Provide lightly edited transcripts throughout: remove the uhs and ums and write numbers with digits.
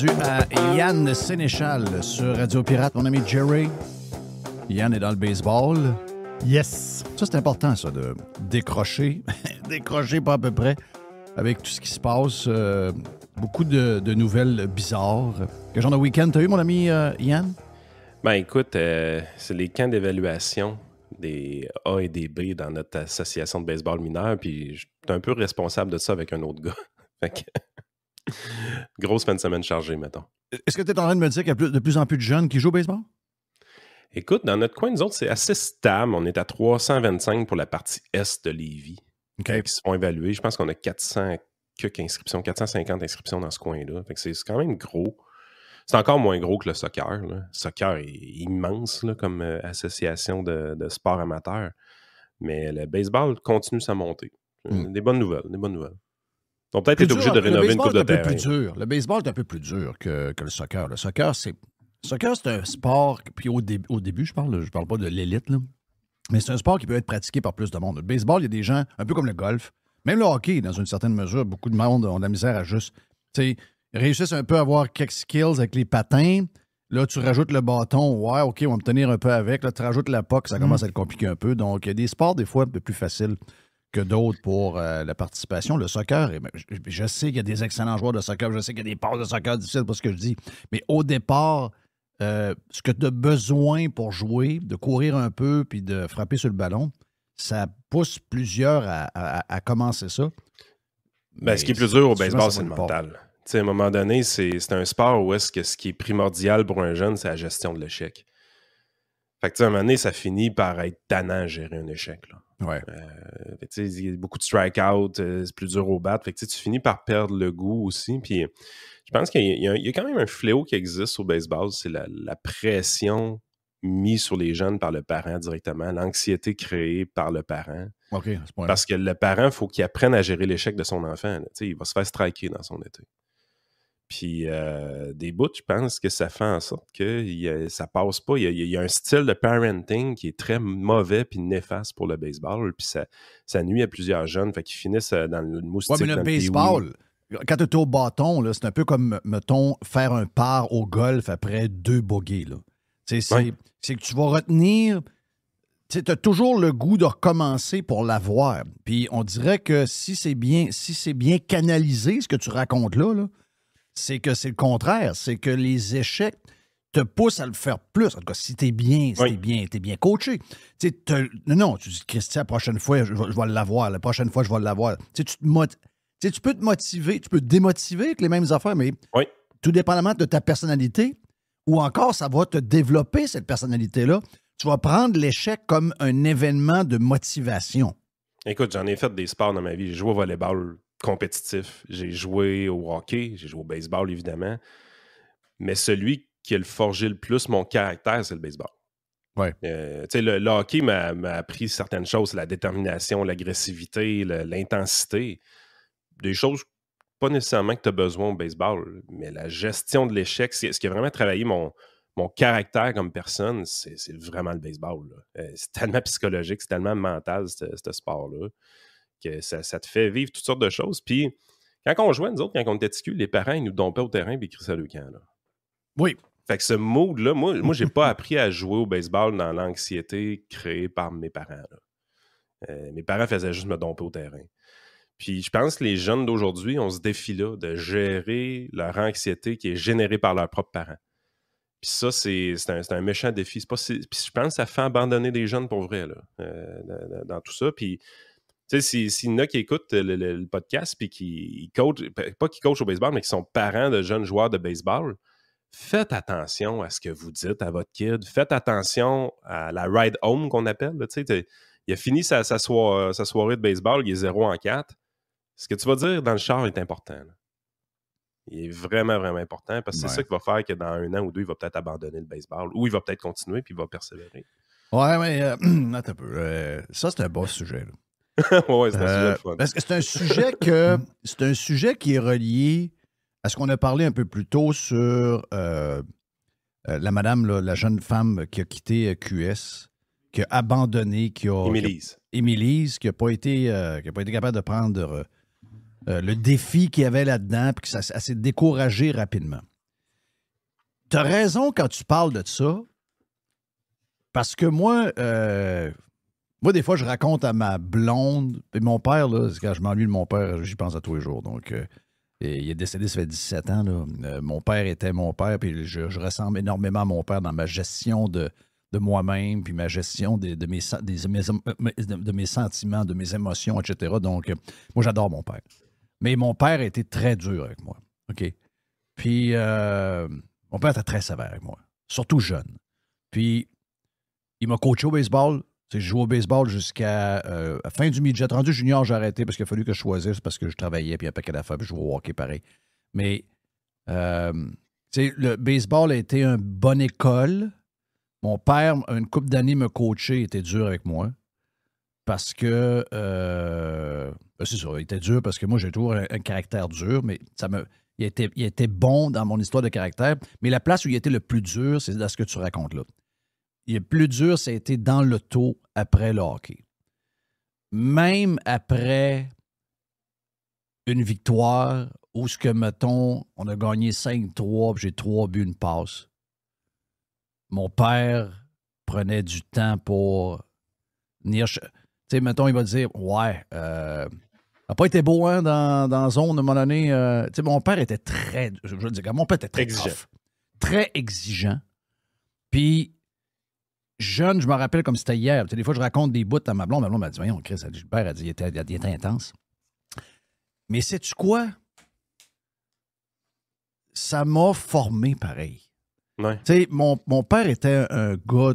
rendu à Yann Sénéchal sur Radio Pirate. Mon ami Jerry, Yann est dans le baseball. Yes. Ça, c'est important, ça, de décrocher. Décrocher pas à peu près avec tout ce qui se passe. Beaucoup de nouvelles bizarres. Quel genre de week-end t'as eu, mon ami Yann? Ben écoute, c'est les camps d'évaluation des A et des B dans notre association de baseball mineur, puis je suis un peu responsable de ça avec un autre gars. Fait que, grosse fin de semaine chargée, mettons. Est-ce que tu es en train de me dire qu'il y a de plus en plus de jeunes qui jouent au baseball? Écoute, dans notre coin, nous autres, c'est assez stable. On est à 325 pour la partie Est de Lévis qui se font évaluer. Je pense qu'on a 400 inscriptions, 450 inscriptions dans ce coin-là. Fait que c'est quand même gros. C'est encore moins gros que le soccer. Là. Le soccer est immense là, comme association de sport amateur. Mais le baseball continue sa montée. Des bonnes nouvelles, des bonnes nouvelles. On va peut-être être obligé de rénover une coupe de terrain. Le baseball est un peu plus dur que le soccer. Le soccer, c'est un sport, puis au début, je parle pas de l'élite, là, mais c'est un sport qui peut être pratiqué par plus de monde. Le baseball, il y a des gens, un peu comme le golf, même le hockey, dans une certaine mesure, beaucoup de monde ont de la misère à juste, réussissent un peu à avoir quelques skills avec les patins. Là, tu rajoutes le bâton, ouais, OK, on va me tenir un peu avec. Là, tu rajoutes la puck, ça commence à être compliqué un peu. Donc, il y a des sports, des fois, un peu plus faciles que d'autres pour la participation. Le soccer, je sais qu'il y a des excellents joueurs de soccer, je sais qu'il y a des passes de soccer difficiles, pas ce que je dis, mais au départ, ce que tu as besoin pour jouer, de courir un peu puis de frapper sur le ballon, ça pousse plusieurs à commencer ça. Ben, ce qui est plus dur au baseball, c'est le mental. À un moment donné, c'est un sport où est-ce que ce qui est primordial pour un jeune, c'est la gestion de l'échec. Fait que à un moment donné, ça finit par être tannant à gérer un échec. Là. Ouais. Il y a beaucoup de strikeouts, c'est plus dur au bat. Fait que tu finis par perdre le goût aussi. Puis je pense qu'il y a quand même un fléau qui existe au baseball, c'est la pression mise sur les jeunes par le parent directement, l'anxiété créée par le parent. OK, à ce point-là. Parce que le parent, il faut qu'il apprenne à gérer l'échec de son enfant. Il va se faire striker dans son été. Puis des bouts, je pense que ça fait en sorte que ça passe pas. Il y a un style de parenting qui est très mauvais puis néfaste pour le baseball. Puis ça nuit à plusieurs jeunes. Fait qu'ils finissent dans le moustique. Ouais, mais le baseball, quand tu es au bâton, là, c'est un peu comme, mettons, faire un par au golf après 2 bogeys. C'est que tu vas retenir... Tu as toujours le goût de recommencer pour l'avoir. Puis on dirait que si c'est bien canalisé, ce que tu racontes là, c'est que c'est le contraire. C'est que les échecs te poussent à le faire plus. En tout cas, si t'es bien coaché. Non, tu dis, Christian, la prochaine fois, je vais l'avoir. La prochaine fois, je vais l'avoir. Tu peux te motiver, tu peux te démotiver avec les mêmes affaires, mais tout dépendamment de ta personnalité, ou encore, ça va te développer, cette personnalité-là. Tu vas prendre l'échec comme un événement de motivation. Écoute, j'en ai fait des sports dans ma vie. J'ai joué au volleyball compétitif, j'ai joué au hockey, j'ai joué au baseball, évidemment. Mais celui qui a forgé le plus mon caractère, c'est le baseball. Ouais. Le hockey m'a appris certaines choses, la détermination, l'agressivité, l'intensité. Des choses pas nécessairement que tu as besoin au baseball, mais la gestion de l'échec, ce qui a vraiment travaillé mon caractère comme personne, c'est vraiment le baseball. C'est tellement psychologique, c'est tellement mental, ce sport-là, que ça te fait vivre toutes sortes de choses. Puis, quand on jouait, nous autres, quand on était ticus, les parents, ils nous dompaient au terrain et ils crissaient le camp. Là. Oui. Fait que ce mood-là, moi j'ai pas appris à jouer au baseball dans l'anxiété créée par mes parents. Mes parents faisaient juste me domper au terrain. Puis je pense que les jeunes d'aujourd'hui ont ce défi-là de gérer leur anxiété qui est générée par leurs propres parents. Puis ça, c'est un méchant défi. Puis je pense que ça fait abandonner des jeunes pour vrai là, dans tout ça. Puis, tu sais, s'il y en a qui écoutent le podcast puis qui coachent, pas qui coachent au baseball, mais qui sont parents de jeunes joueurs de baseball, faites attention à ce que vous dites à votre kid. Faites attention à la ride home qu'on appelle. Là, il a fini sa soirée de baseball, il est 0-4. Ce que tu vas dire dans le char est important. Là. Il est vraiment, vraiment important parce que c'est ça qui va faire que dans 1 an ou 2, il va peut-être abandonner le baseball ou il va peut-être continuer puis il va persévérer. Ouais, mais attends un peu. Ça, c'est un bon sujet. Là. Ouais, c'est un sujet de fun. Parce que c'est un sujet qui est relié à ce qu'on a parlé un peu plus tôt sur la madame, là, la jeune femme qui a quitté QS, qui a abandonné, Émilise, qui n'a pas été capable de prendre le défi qu'il y avait là-dedans, puis que ça s'est découragé rapidement. t'as raison quand tu parles de ça, parce que moi, des fois, je raconte à ma blonde, et mon père, là, quand je m'ennuie de mon père, j'y pense à tous les jours, donc... il est décédé, ça fait 17 ans. Là. Mon père était mon père, puis je ressemble énormément à mon père dans ma gestion de moi-même, puis ma gestion de mes sentiments, de mes émotions, etc. Donc, moi, j'adore mon père. Mais mon père a été très dur avec moi. OK? Puis, mon père était très sévère avec moi, surtout jeune. Puis, il m'a coaché au baseball. Je jouais au baseball jusqu'à la fin du midget. Rendu junior, j'ai arrêté parce qu'il a fallu que je choisisse parce que je travaillais puis un paquet d'affaires puis je jouais au hockey pareil. Mais le baseball a été une bonne école. Mon père, une couple d'années, me coachait, il était dur avec moi. Parce que c'est ça, il était dur parce que moi, j'ai toujours un caractère dur, mais il était bon dans mon histoire de caractère. Mais la place où il était le plus dur, c'est dans ce que tu racontes là. Le plus dur, ça a été dans l'auto après le hockey. Même après une victoire où, ce que, mettons, on a gagné 5-3, puis j'ai 3 buts, une passe, mon père prenait du temps pour venir... Tu sais, mettons, il va dire, ouais, ça n'a pas été beau, hein, dans la zone, à un moment donné. Tu sais, mon père était très... Je veux dire, mon père était très exigeant. tough, très exigeant. Puis... Jeune, je me rappelle comme c'était hier. Tu sais, des fois, je raconte des bouts à ma blonde. Ma blonde m'a dit, voyons, Chris, Gilbert a dit, il était intense. Mais sais-tu quoi? Ça m'a formé pareil. Ouais. Tu sais, mon père était un gars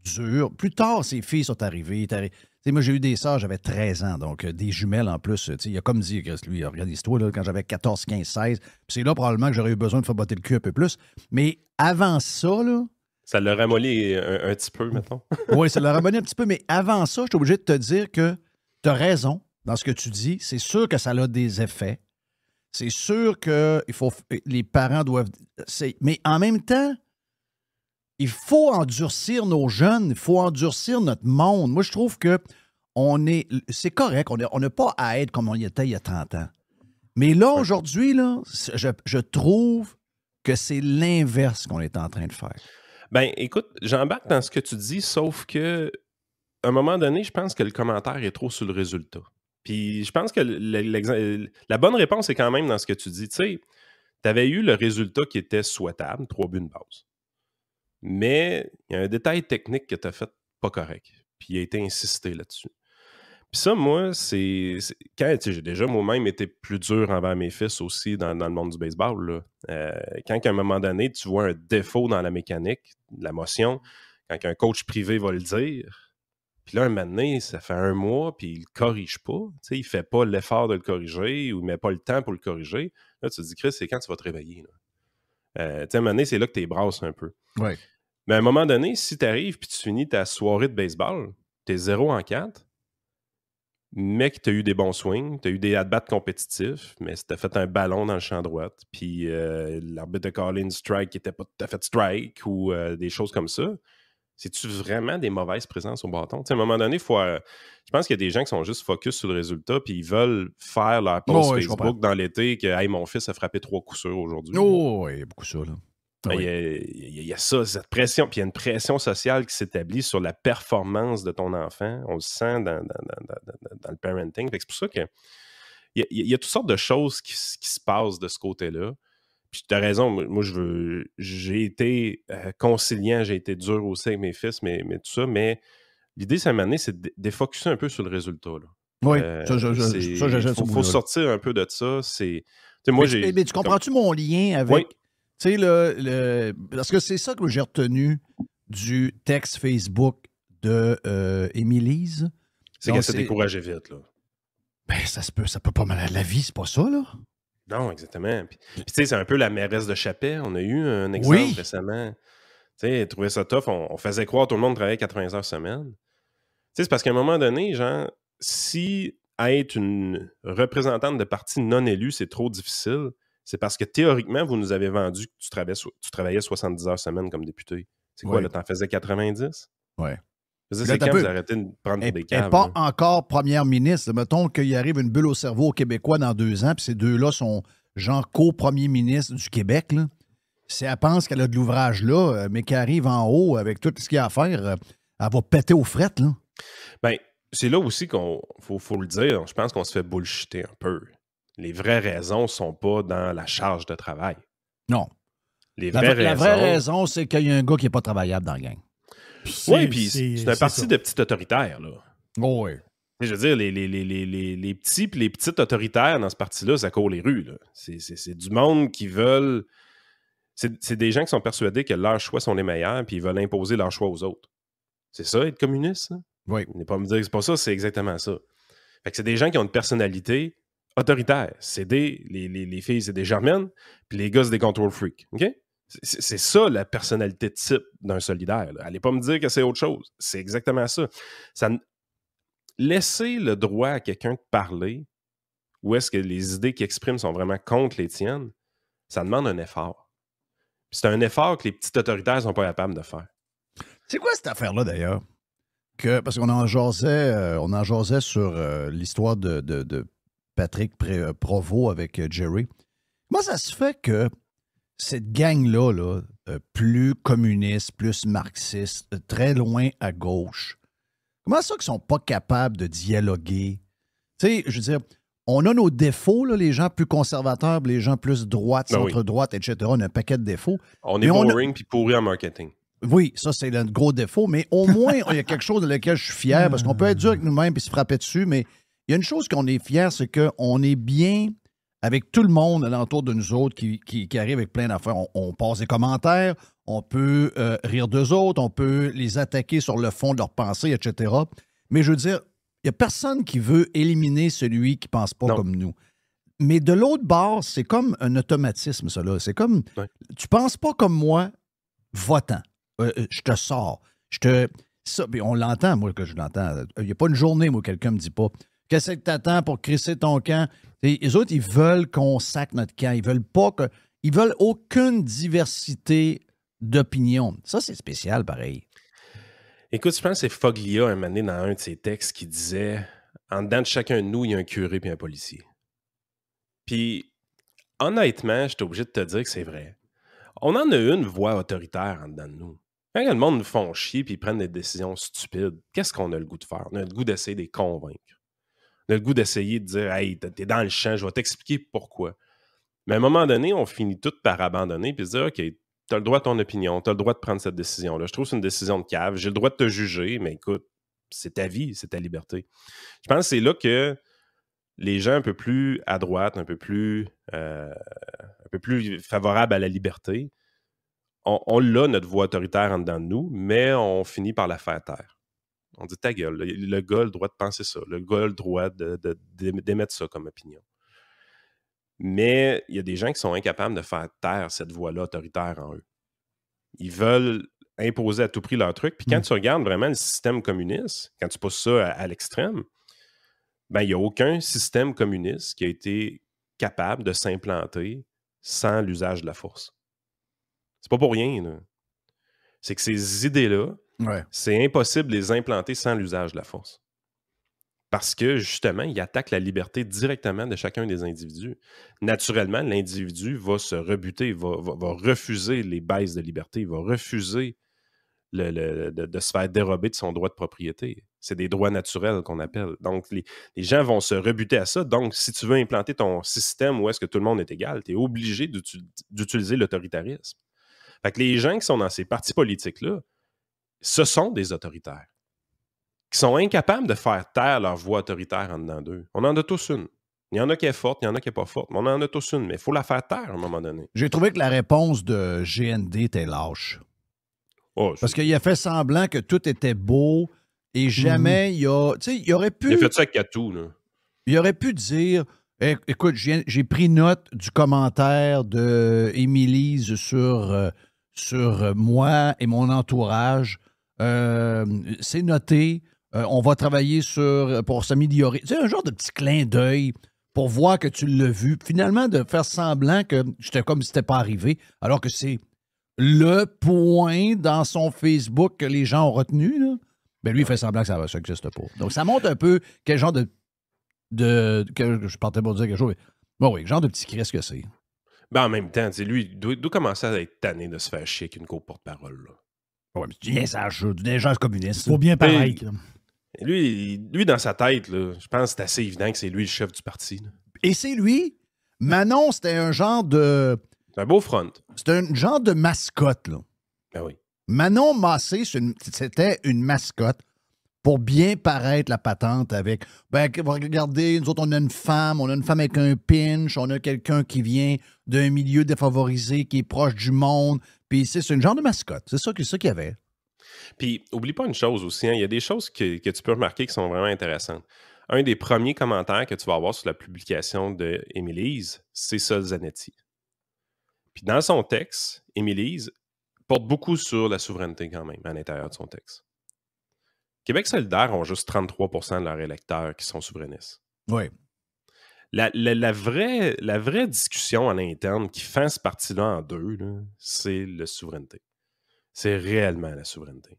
dur. Plus tard, ses filles sont arrivées. Tu sais, moi, j'ai eu des sœurs, j'avais 13 ans, donc des jumelles en plus. Tu sais, il a comme dit, Chris, lui, regarde-toi, là, quand j'avais 14, 15, 16. Puis c'est là probablement que j'aurais eu besoin de faire botter le cul un peu plus. Mais avant ça, là, ça l'a ramolli un petit peu, mettons. Oui, ça l'a ramolli un petit peu, mais avant ça, je suis obligé de te dire que tu as raison dans ce que tu dis. C'est sûr que ça a des effets. C'est sûr que les parents doivent... Mais en même temps, il faut endurcir nos jeunes, il faut endurcir notre monde. Moi, je trouve que c'est correct, on n'a pas à être comme on y était il y a 30 ans. Mais là, aujourd'hui, là, je trouve que c'est l'inverse qu'on est en train de faire. Ben, écoute, j'embarque dans ce que tu dis, sauf que à un moment donné, je pense que le commentaire est trop sur le résultat. Puis je pense que la bonne réponse est quand même dans ce que tu dis. Tu sais, tu avais eu le résultat qui était souhaitable, 3 buts de base. Mais il y a un détail technique que tu as fait pas correct. Puis il a été insisté là-dessus. Puis ça, moi, c'est quand j'ai déjà moi-même été plus dur envers mes fils aussi dans le monde du baseball. Là. Quand à un moment donné, tu vois un défaut dans la mécanique, la motion, quand un coach privé va le dire, puis là, un moment donné, ça fait 1 mois, puis il ne corrige pas. Il ne fait pas l'effort de le corriger ou il ne met pas le temps pour le corriger. Là, tu te dis, Chris, c'est quand tu vas te réveiller? À un moment donné, c'est là que tu es brasses un peu. Ouais. Mais à un moment donné, si tu arrives puis tu finis ta soirée de baseball, tu es 0-4, mais que tu as eu des bons swings, tu as eu des at-bats compétitifs, mais si tu as fait un ballon dans le champ droit, puis l'arbitre a callé une strike qui n'était pas tout à fait strike ou des choses comme ça, c'est-tu vraiment des mauvaises présences au bâton? T'sais, à un moment donné, je pense qu'il y a des gens qui sont juste focus sur le résultat puis ils veulent faire leur post Facebook dans l'été que hey, mon fils a frappé 3 coups sûrs aujourd'hui. Oh, il y a beaucoup ça, là. Il y a ça, cette pression, puis il y a une pression sociale qui s'établit sur la performance de ton enfant. On le sent dans le parenting. C'est pour ça qu'il y a toutes sortes de choses qui se passent de ce côté-là. Puis tu as raison, moi, j'ai été conciliant, j'ai été dur aussi avec mes fils, mais tout ça. Mais l'idée, ça m'a amené, c'est de défocuser un peu sur le résultat. Là. Oui, il faut sortir un peu de ça. Mais tu comprends-tu mon lien avec... Oui. Tu sais, parce que c'est ça que j'ai retenu du texte Facebook de Émilise. C'est qu'elle s'est découragée vite, là. Ben, ça peut pas mal. La vie, c'est pas ça, là. Non, exactement. Puis tu sais, c'est un peu la mairesse de Chapet. On a eu un exemple récemment. Tu sais, elle trouvait ça tough. On faisait croire que tout le monde travaillait 80 heures semaine. Tu sais, c'est parce qu'à un moment donné, genre, si être une représentante de parti non élu, c'est trop difficile, c'est parce que théoriquement, vous nous avez vendu que tu travaillais 70 heures semaine comme député. C'est quoi, là, t'en faisais 90? Oui. C'est quand vous arrêtez de prendre pour des caves. Elle n'est pas encore première ministre. Mettons qu'il arrive une bulle au cerveau aux Québécois dans 2 ans, puis ces deux-là sont genre co-premiers ministres du Québec. Là. si elle pense qu'elle a de l'ouvrage là, mais qu'elle arrive en haut avec tout ce qu'il y a à faire, elle va péter aux frettes, là. Ben, c'est là aussi faut le dire, je pense qu'on se fait bullshiter un peu. Les vraies raisons sont pas dans la charge de travail. Non. Les La vraies raisons... vraie raison, c'est qu'il y a un gars qui n'est pas travaillable dans la gang. Oui, puis c'est un parti de petits autoritaires, là. Oh, oui. Je veux dire, les petits et les petites autoritaires dans ce parti-là, ça court les rues, là. C'est du monde qui veulent... C'est des gens qui sont persuadés que leurs choix sont les meilleurs puis ils veulent imposer leurs choix aux autres. C'est ça, être communiste? Hein? Oui. Vous n'allez pas me dire que c'est pas ça, c'est exactement ça. Fait que c'est des gens qui ont une personnalité autoritaire. Les filles, c'est des germaines, puis les gars, c'est des control freaks. OK? C'est ça, la personnalité type d'un solidaire. Là. Allez pas me dire que c'est autre chose. C'est exactement ça. Laisser le droit à quelqu'un de parler, ou est-ce que les idées qu'il exprime sont vraiment contre les tiennes, ça demande un effort. Puis c'est un effort que les petits autoritaires sont pas capables de faire. C'est quoi cette affaire-là, d'ailleurs? Parce qu'on en jasait sur l'histoire de Patrick Provost avec Jerry. Comment ça se fait que cette gang-là, là, plus communiste, plus marxiste, très loin à gauche, comment ça qu'ils sont pas capables de dialoguer? Tu sais, je veux dire, on a nos défauts, là, les gens plus conservateurs, les gens plus droite, centre-droite, etc. On a un paquet de défauts. On est boring puis pourri en marketing. Oui, ça, c'est le gros défaut, mais au moins, il y a quelque chose de lequel je suis fier, parce qu'on peut être dur avec nous-mêmes et se frapper dessus, mais il y a une chose qu'on est fier, c'est qu'on est bien avec tout le monde alentour de nous autres qui arrive avec plein d'affaires. On passe des commentaires, on peut rire d'eux autres, on peut les attaquer sur le fond de leurs pensées, etc. Mais je veux dire, il n'y a personne qui veut éliminer celui qui ne pense pas comme nous. Mais de l'autre bord, c'est comme un automatisme, ça là. C'est comme, tu ne penses pas comme moi, va-t'en. Je te sors. Ça, on l'entend, moi, que je l'entends. Il n'y a pas une journée, moi, quelqu'un ne me dit pas qu'est-ce que t'attends pour crisser ton camp. Les autres, ils veulent qu'on sac notre camp. Ils veulent pas que. Ils veulent aucune diversité d'opinion. Ça, c'est spécial, pareil. Écoute, je pense que c'est Foglia, un moment donné, dans un de ses textes, qui disait en dedans de chacun de nous, il y a un curé puis un policier. Puis, honnêtement, je suis obligé de te dire que c'est vrai. On en a une voix autoritaire en dedans de nous. Quand le monde nous font chier puis ils prennent des décisions stupides, qu'est-ce qu'on a le goût de faire? On a le goût d'essayer de les convaincre. On a le goût d'essayer de dire « Hey, t'es dans le champ, je vais t'expliquer pourquoi. » Mais à un moment donné, on finit tout par abandonner puis se dire « OK, t'as le droit à ton opinion, t'as le droit de prendre cette décision-là. Je trouve que c'est une décision de cave, j'ai le droit de te juger, mais écoute, c'est ta vie, c'est ta liberté. » Je pense que c'est là que les gens un peu plus à droite, un peu plus favorables à la liberté, on l'a, notre voix autoritaire en dedans de nous, mais on finit par la faire taire. On dit ta gueule, le gars a le droit de penser ça, le gars a le droit d'émettre ça comme opinion. Mais il y a des gens qui sont incapables de faire taire cette voix-là autoritaire en eux. Ils veulent imposer à tout prix leur truc. Puis quand tu regardes vraiment le système communiste, quand tu pousses ça à l'extrême, ben il n'y a aucun système communiste qui a été capable de s'implanter sans l'usage de la force. C'est pas pour rien, là. C'est que ces idées-là, c'est impossible de les implanter sans l'usage de la force. Parce que, justement, ils attaquent la liberté directement de chacun des individus. Naturellement, l'individu va se rebuter, va refuser les baisses de liberté, il va refuser de se faire dérober de son droit de propriété. C'est des droits naturels qu'on appelle. Donc, les gens vont se rebuter à ça. Donc, si tu veux implanter ton système où est-ce que tout le monde est égal, tu es obligé d'utiliser l'autoritarisme. Fait que les gens qui sont dans ces partis politiques-là, ce sont des autoritaires, qui sont incapables de faire taire leur voix autoritaire en dedans d'eux. On en a tous une. Il y en a qui est forte, il y en a qui n'est pas forte, mais on en a tous une. Mais il faut la faire taire à un moment donné. J'ai trouvé que la réponse de GND était lâche. Parce qu'il a fait semblant que tout était beau et jamais il a... Tu sais, il aurait pu... Il a fait ça avec Catou, là. Il aurait pu dire... Écoute, j'ai pris note du commentaire d'Émilise sur moi et mon entourage. C'est noté. On va travailler pour s'améliorer. Tu sais, un genre de petit clin d'œil pour voir que tu l'as vu. Finalement, de faire semblant que j'étais comme si c'était pas arrivé, alors que c'est le point dans son Facebook que les gens ont retenu. Là. Ben lui, il fait semblant que ça n'existe pas. Donc, ça montre un peu quel genre que je partais pour dire quelque chose. Bon, oui, genre de petit Christ que c'est. Ben, en même temps, lui, il doit commencer à être tanné de se faire chier avec une co-porte-parole. Ouais, mais tu viens sage, des gens communistes. Faut bien paraître. Lui, dans sa tête, là, je pense que c'est assez évident que c'est lui le chef du parti. Là. Et c'est lui. Manon, c'était un genre de... C'est un beau front. C'était un genre de mascotte, là. Ben oui. Manon Massé, c'était une mascotte pour bien paraître la patente avec... Ben, regardez, nous autres, on a une femme avec un pinch, on a quelqu'un qui vient d'un milieu défavorisé, qui est proche du monde, puis c'est une genre de mascotte. C'est ça qu'il y avait. Puis, oublie pas une chose aussi, il y a des choses que tu peux remarquer qui sont vraiment intéressantes. Un des premiers commentaires que tu vas avoir sur la publication d'Émilise, c'est ça, Zanetti. Puis dans son texte, Émilise porte beaucoup sur la souveraineté quand même, à l'intérieur de son texte. Québec solidaire ont juste 33 % de leurs électeurs qui sont souverainistes. Oui. La vraie discussion à l'interne qui fait ce parti-là en deux, là, c'est la souveraineté. C'est réellement la souveraineté.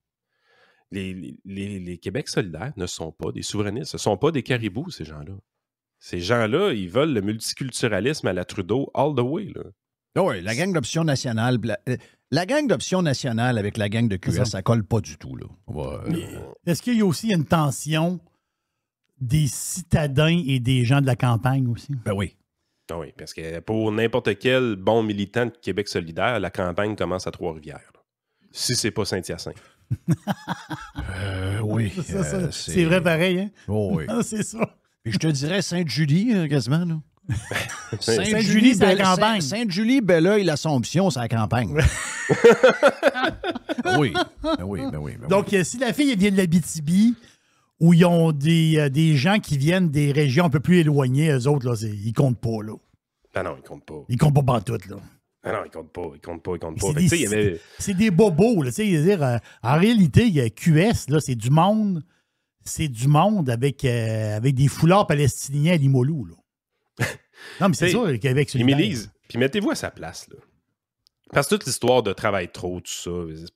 Les Québec solidaires ne sont pas des souverainistes. Ce ne sont pas des caribous, ces gens-là. Ces gens-là, ils veulent le multiculturalisme à la Trudeau all the way. Là. Oui, la gang d'option nationale. La gang d'option nationale avec la gang de QS, ça colle pas du tout. Là. Est-ce qu'il y a aussi une tension des citadins et des gens de la campagne aussi? Ben oui. Ah oui, parce que pour n'importe quel bon militant de Québec solidaire, la campagne commence à Trois-Rivières. Là. Si c'est pas Saint-Hyacinthe. Oui. C'est vrai pareil, hein? Oh, oui. C'est ça. Et je te dirais Sainte-Julie, quasiment. Là. Sainte-Julie, c'est la campagne. Sainte-Julie, Bella et l'Assomption, c'est la campagne. Oui. Donc, si la fille vient de l'Abitibi, où ils ont des gens qui viennent des régions un peu plus éloignées, eux autres, là, ils comptent pas, là. Ah non, ils comptent pas. Ils comptent pas pantoute, là. Ah non, ils comptent pas. C'est des bobos, là. En réalité, il y a QS, là, c'est du monde avec des foulards palestiniens à Limoilou, là. Non, mais c'est ça, le Québec solidaire. Émilise, puis mettez-vous à sa place, là. Parce que toute l'histoire de travail trop, tout ça,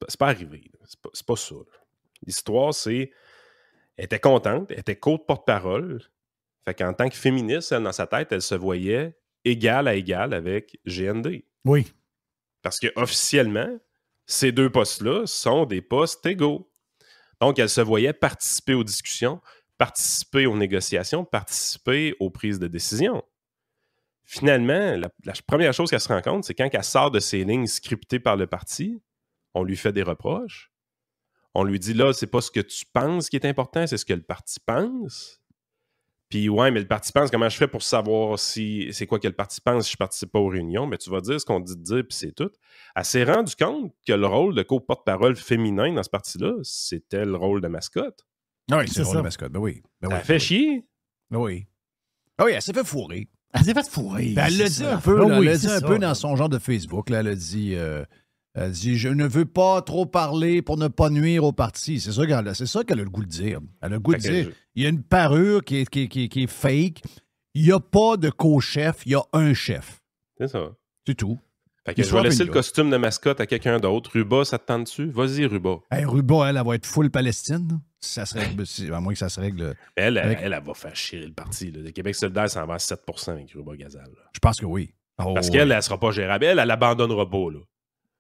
c'est pas arrivé. C'est pas ça. Là. L'histoire, c'est... Elle était contente, elle était porte-parole. Fait qu'en tant que féministe, elle, dans sa tête, elle se voyait égal à égal avec GND. Oui. Parce que officiellement, ces deux postes-là sont des postes égaux. Donc, elle se voyait participer aux discussions, participer aux négociations, participer aux prises de décision. Finalement, la première chose qu'elle se rend compte, c'est quand elle sort de ces lignes scriptées par le parti, on lui fait des reproches. On lui dit, là, c'est pas ce que tu penses qui est important, c'est ce que le parti pense. Puis, ouais, mais le parti pense, comment je fais pour savoir si c'est quoi que le parti pense si je participe pas aux réunions? Mais tu vas dire ce qu'on dit de dire, puis c'est tout. Elle s'est rendue compte que le rôle de co-porte-parole féminin dans ce parti-là, c'était le rôle de mascotte. Oui, c'est le rôle de mascotte. Ben oui. Elle fait chier. Ben oui. Ah oui, elle s'est fait fourrer. Elle s'est fait fourrer. Ben, elle l'a dit un peu, elle l'a dit un peu dans son genre de Facebook. Là, elle a dit, je ne veux pas trop parler pour ne pas nuire au parti. C'est ça qu'elle a le goût de dire. Elle a le goût de dire, il y a une parure qui est fake. Il n'y a pas de co-chef, il y a un chef. C'est ça. C'est tout. Fait que je vais laisser le costume de mascotte à quelqu'un d'autre. Ruba, ça te tente dessus? Vas-y, Ruba. Hey, Ruba, elle va être full Palestine. Ça se règle, à moins que ça se règle. Elle va faire chier le parti. Là. Le Québec solidaire s'en va à 7% avec Ruba Gazal. Là. Je pense que oui. Parce qu'elle, elle ne sera pas gérable. Elle abandonnera pas. Là.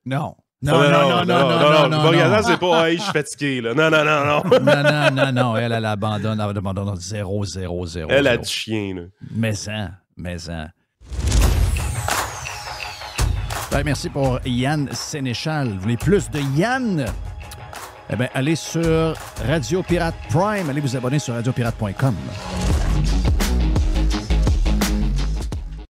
Non. Non. Ruba Gazal, c'est pas, hey, je suis fatigué. Là. Non. Elle abandonne 0. Elle a du chien. Là. Mais ça. Ben, merci pour Yann Sénéchal. Vous voulez plus de Yann? Eh bien, allez sur Radio Pirate Prime. Allez vous abonner sur radiopirate.com.